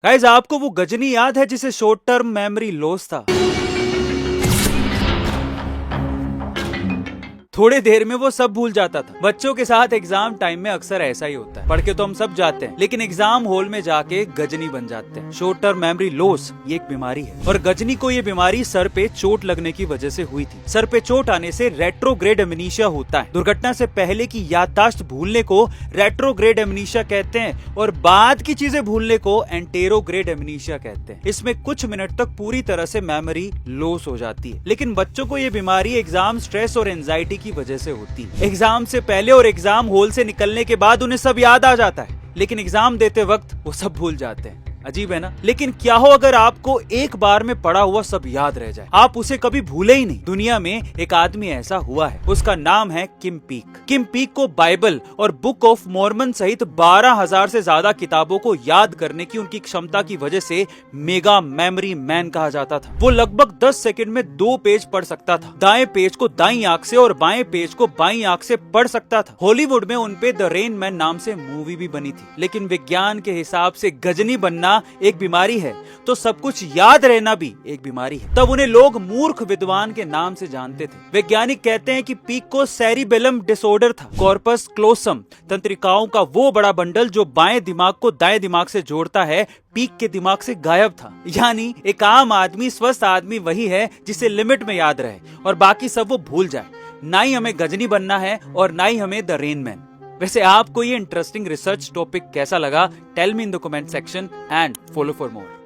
Guys, आपको वो गजनी याद है जिसे शॉर्ट टर्म मेमोरी लॉस था? थोड़ी देर में वो सब भूल जाता था। बच्चों के साथ एग्जाम टाइम में अक्सर ऐसा ही होता है। पढ़ के तो हम सब जाते हैं, लेकिन एग्जाम हॉल में जाके गजनी बन जाते हैं। शॉर्ट टर्म मेमोरी लॉस ये एक बीमारी है, और गजनी को ये बीमारी सर पे चोट लगने की वजह से हुई थी। सर पे चोट आने से रेट्रोग्रेड एमनीशिया होता है। दुर्घटना से पहले की याददाश्त भूलने को रेट्रोग्रेड एमनीशिया कहते हैं, और बाद की चीजें भूलने को एंटेरोग्रेड एमनीशिया कहते हैं। इसमें कुछ मिनट तक पूरी तरह से मेमोरी लॉस हो जाती है। लेकिन बच्चों को ये बीमारी एग्जाम स्ट्रेस और एंजाइटी की वजह से होती है। एग्जाम से पहले और एग्जाम हॉल से निकलने के बाद उन्हें सब याद आ जाता है, लेकिन एग्जाम देते वक्त वो सब भूल जाते हैं। अजीब है ना? लेकिन क्या हो अगर आपको एक बार में पढ़ा हुआ सब याद रह जाए, आप उसे कभी भूले ही नहीं। दुनिया में एक आदमी ऐसा हुआ है, उसका नाम है किम पीक। किम पीक को बाइबल और बुक ऑफ मॉर्मन सहित 12,000 से ज्यादा किताबों को याद करने की उनकी क्षमता की वजह से मेगा मेमोरी मैन कहा जाता था। वो लगभग 10 सेकंड में 2 पेज पढ़ सकता था। दाएं पेज को दाईं आंख से और बाएं पेज को बाईं आंख से पढ़ सकता था। हॉलीवुड में उनपे द रेन मैन नाम से मूवी भी बनी थी। लेकिन विज्ञान के हिसाब से गजनी बनना एक बीमारी है, तो सब कुछ याद रहना भी एक बीमारी है। तब उन्हें लोग मूर्ख विद्वान के नाम से जानते थे। वैज्ञानिक कहते हैं कि पीक को सेरिबेलम डिसऑर्डर था। कॉर्पस क्लोसम तंत्रिकाओं का वो बड़ा बंडल जो बाएं दिमाग को दाएं दिमाग से जोड़ता है, पीक के दिमाग से गायब था। यानी एक आम आदमी, स्वस्थ आदमी वही है जिसे लिमिट में याद रहे और बाकी सब वो भूल जाए। ना ही हमें गजनी बनना है और ना ही हमें द रेन मैन। वैसे आपको ये इंटरेस्टिंग रिसर्च टॉपिक कैसा लगा? Tell me in the comment section and follow for more.